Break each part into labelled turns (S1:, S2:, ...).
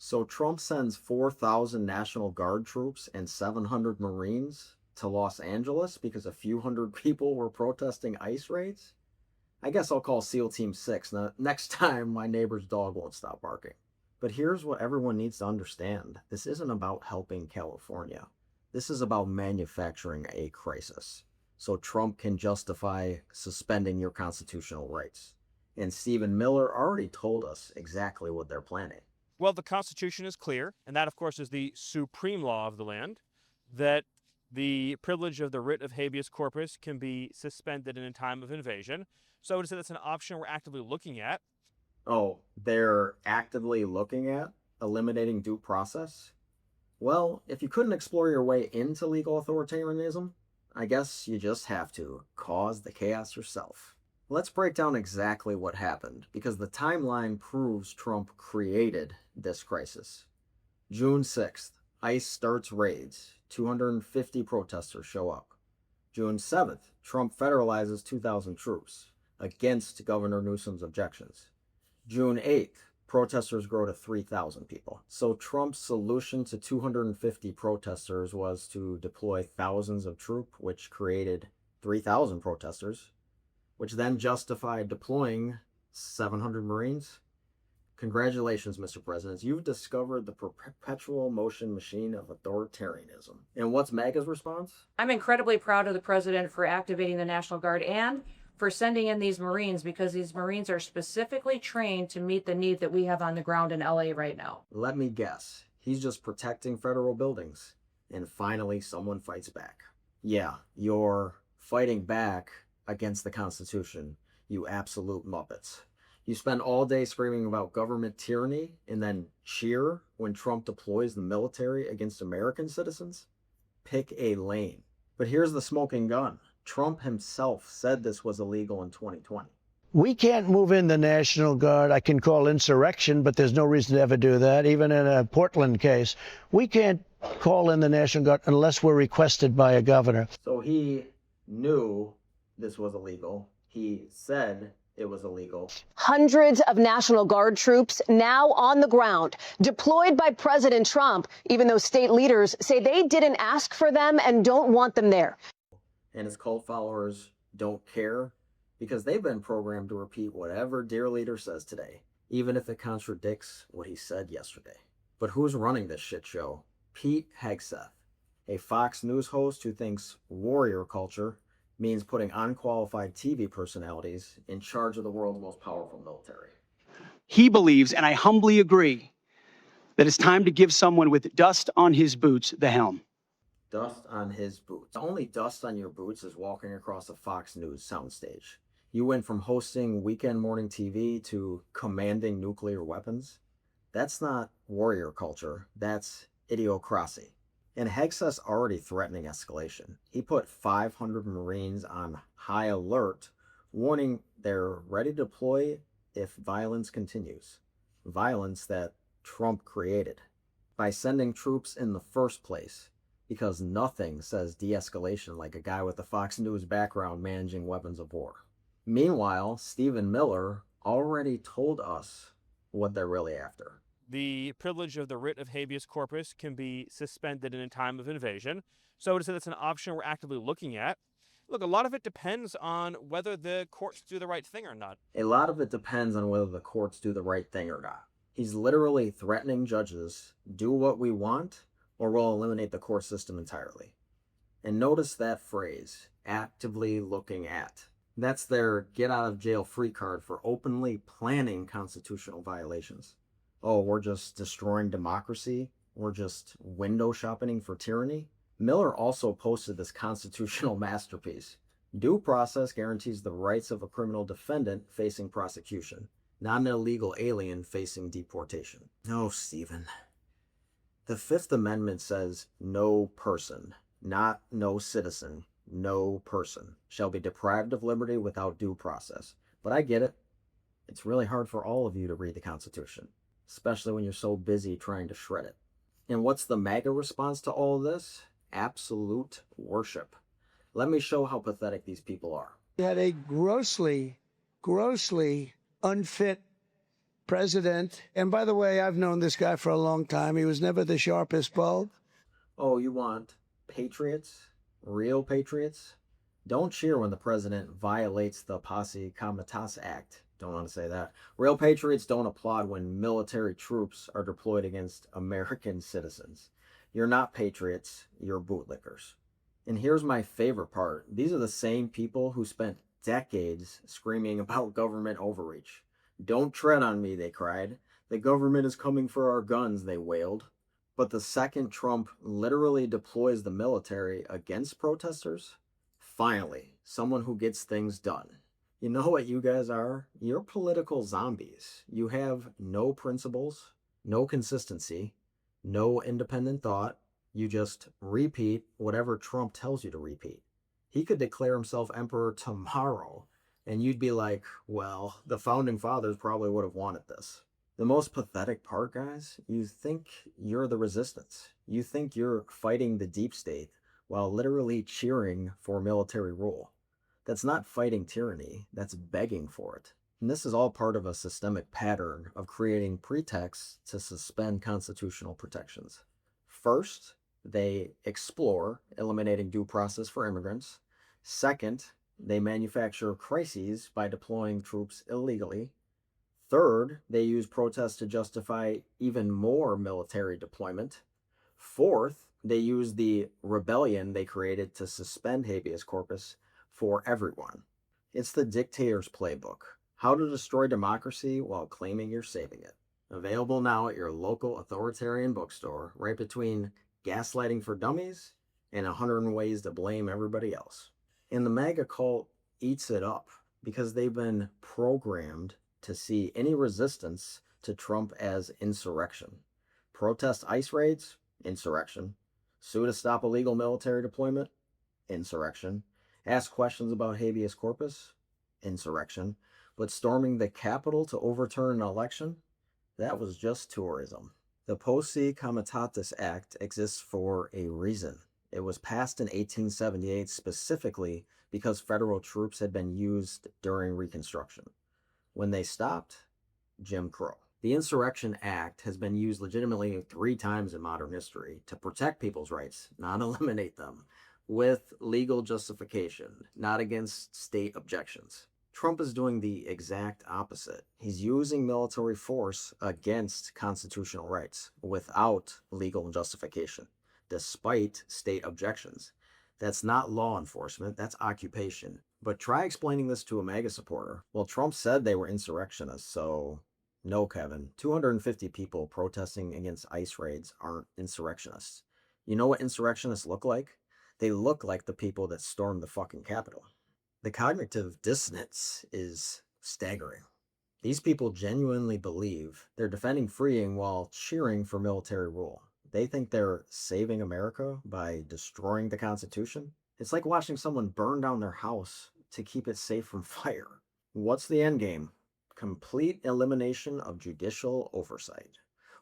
S1: So Trump sends 4,000 National Guard troops and 700 Marines to Los Angeles because a few hundred people were protesting ICE raids? I guess I'll call SEAL Team 6 next time my neighbor's dog won't stop barking. But here's what everyone needs to understand. This isn't about helping California. This is about manufacturing a crisis. So Trump can justify suspending your constitutional rights. And Stephen Miller already told us exactly what they're planning.
S2: Well, the Constitution is clear, and that, of course, is the supreme law of the land, that the privilege of the writ of habeas corpus can be suspended in a time of invasion. So I would say that's an option we're actively looking at.
S1: Oh, they're actively looking at eliminating due process? Well, if you couldn't explore your way into legal authoritarianism, I guess you just have to cause the chaos yourself. Let's break down exactly what happened, because the timeline proves Trump created this crisis. June 6th, ICE starts raids. 250 protesters show up. June 7th, Trump federalizes 2,000 troops against Governor Newsom's objections. June 8th, protesters grow to 3,000 people. So Trump's solution to 250 protesters was to deploy thousands of troops, which created 3,000 protesters, which then justified deploying 700 Marines. Congratulations, Mr. President. You've discovered the perpetual motion machine of authoritarianism. And what's MAGA's response?
S3: I'm incredibly proud of the president for activating the National Guard and for sending in these Marines, because these Marines are specifically trained to meet the need that we have on the ground in LA right now.
S1: Let me guess. He's just protecting federal buildings. And finally, someone fights back. Yeah, you're fighting back against the Constitution, you absolute Muppets. You spend all day screaming about government tyranny and then cheer when Trump deploys the military against American citizens? Pick a lane. But here's the smoking gun. Trump himself said this was illegal in 2020.
S4: We can't move in the National Guard. I can call insurrection, but there's no reason to ever do that. Even in a Portland case, we can't call in the National Guard unless we're requested by a governor.
S1: So he knew this was illegal. He said it was illegal.
S5: Hundreds of National Guard troops now on the ground, deployed by President Trump, even though state leaders say they didn't ask for them and don't want them there.
S1: And his cult followers don't care because they've been programmed to repeat whatever dear leader says today, even if it contradicts what he said yesterday. But who's running this shit show? Pete Hegseth, a Fox News host who thinks warrior culture means putting unqualified TV personalities in charge of the world's most powerful military.
S6: He believes, and I humbly agree, that it's time to give someone with dust on his boots the helm.
S1: Dust on his boots. The only dust on your boots is walking across a Fox News soundstage. You went from hosting weekend morning TV to commanding nuclear weapons. That's not warrior culture. That's idiocracy. And Hegseth's already threatening escalation. He put 500 Marines on high alert, warning they're ready to deploy if violence continues. Violence that Trump created by sending troops in the first place, because nothing says de-escalation like a guy with a Fox News background managing weapons of war. Meanwhile, Stephen Miller already told us what they're really after.
S2: The privilege of the writ of habeas corpus can be suspended in a time of invasion. So I would say that's an option we're actively looking at. Look, a lot of it depends on whether the courts do the right thing or not.
S1: A lot of it depends on whether the courts do the right thing or not. He's literally threatening judges, do what we want, or we'll eliminate the court system entirely. And notice that phrase, actively looking at. That's their get out of jail free card for openly planning constitutional violations. Oh, we're just destroying democracy? We're just window shopping for tyranny? Miller also posted this constitutional masterpiece. Due process guarantees the rights of a criminal defendant facing prosecution, not an illegal alien facing deportation. No, Stephen. The Fifth Amendment says no person, not no citizen, no person, shall be deprived of liberty without due process. But I get it. It's really hard for all of you to read the Constitution, especially when you're so busy trying to shred it. And what's the MAGA response to all of this? Absolute worship. Let me show how pathetic these people are.
S4: He had a grossly unfit president, and by the way, I've known this guy for a long time. He was never the sharpest bulb.
S1: Oh, you want patriots? Real patriots? Don't cheer when the president violates the Posse Comitatus Act. Don't want to say that. Real patriots don't applaud when military troops are deployed against American citizens. You're not patriots, you're bootlickers. And here's my favorite part. These are the same people who spent decades screaming about government overreach. Don't tread on me, they cried. The government is coming for our guns, they wailed. But the second Trump literally deploys the military against protesters, finally, someone who gets things done. You know what you guys are? You're political zombies. You have no principles, no consistency, no independent thought. You just repeat whatever Trump tells you to repeat. He could declare himself emperor tomorrow, and you'd be like, well, the founding fathers probably would have wanted this. The most pathetic part, guys, you think you're the resistance. You think you're fighting the deep state while literally cheering for military rule. That's not fighting tyranny, that's begging for it. And this is all part of a systemic pattern of creating pretexts to suspend constitutional protections. First, they explore eliminating due process for immigrants. Second, they manufacture crises by deploying troops illegally. Third, they use protests to justify even more military deployment. Fourth, they use the rebellion they created to suspend habeas corpus for everyone. It's the dictator's playbook. How to destroy democracy while claiming you're saving it. Available now at your local authoritarian bookstore, right between Gaslighting for Dummies and 100 Ways to Blame Everybody Else. And the MAGA cult eats it up because they've been programmed to see any resistance to Trump as insurrection. Protest ICE raids? Insurrection. Sue to stop illegal military deployment? Insurrection. Ask questions about habeas corpus? Insurrection. But storming the Capitol to overturn an election? That was just tourism. The Posse Comitatus Act exists for a reason. It was passed in 1878 specifically because federal troops had been used during Reconstruction. When they stopped, Jim Crow. The Insurrection Act has been used legitimately 3 times in modern history to protect people's rights, not eliminate them, with legal justification, not against state objections. Trump is doing the exact opposite. He's using military force against constitutional rights without legal justification, despite state objections. That's not law enforcement, that's occupation. But try explaining this to a MAGA supporter. Well, Trump said they were insurrectionists, so no, Kevin. 250 people protesting against ICE raids aren't insurrectionists. You know what insurrectionists look like? They look like the people that stormed the fucking Capitol. The cognitive dissonance is staggering. These people genuinely believe they're defending freeing while cheering for military rule. They think they're saving America by destroying the Constitution. It's like watching someone burn down their house to keep it safe from fire. What's the end game? Complete elimination of judicial oversight.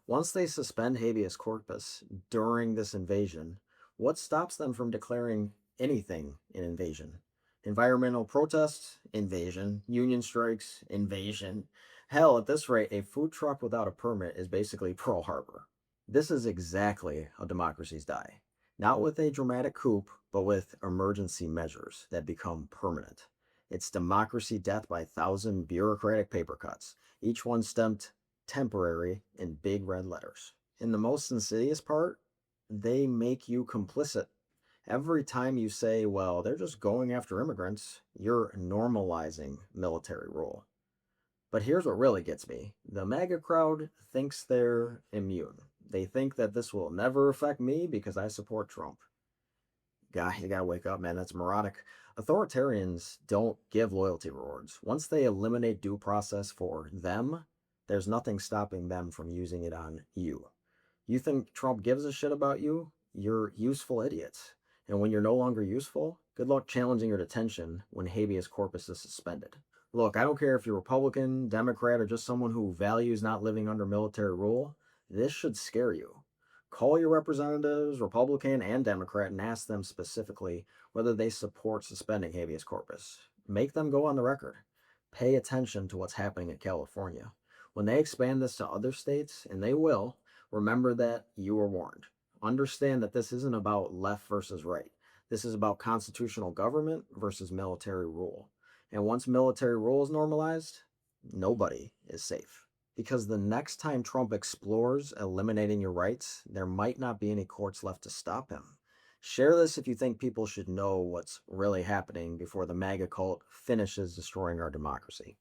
S1: Once they suspend habeas corpus during this invasion, what stops them from declaring anything an invasion? Environmental protests? Invasion. Union strikes? Invasion. Hell, at this rate, a food truck without a permit is basically Pearl Harbor. This is exactly how democracies die. Not with a dramatic coup, but with emergency measures that become permanent. It's democracy death by 1,000 bureaucratic paper cuts, each one stamped temporary in big red letters. And the most insidious part, they make you complicit. Every time you say, well, they're just going after immigrants, you're normalizing military rule. But here's what really gets me. The MAGA crowd thinks they're immune. They think that this will never affect me because I support Trump. Guy, you gotta wake up, man. That's moronic. Authoritarians don't give loyalty rewards. Once they eliminate due process for them, there's nothing stopping them from using it on you. You think Trump gives a shit about you? You're useful idiots. And when you're no longer useful, good luck challenging your detention when habeas corpus is suspended. Look, I don't care if you're Republican, Democrat, or just someone who values not living under military rule. This should scare you. Call your representatives, Republican and Democrat, and ask them specifically whether they support suspending habeas corpus. Make them go on the record. Pay attention to what's happening in California. When they expand this to other states, and they will, remember that you were warned. Understand that this isn't about left versus right. This is about constitutional government versus military rule. And once military rule is normalized, nobody is safe. Because the next time Trump explores eliminating your rights, there might not be any courts left to stop him. Share this if you think people should know what's really happening before the MAGA cult finishes destroying our democracy.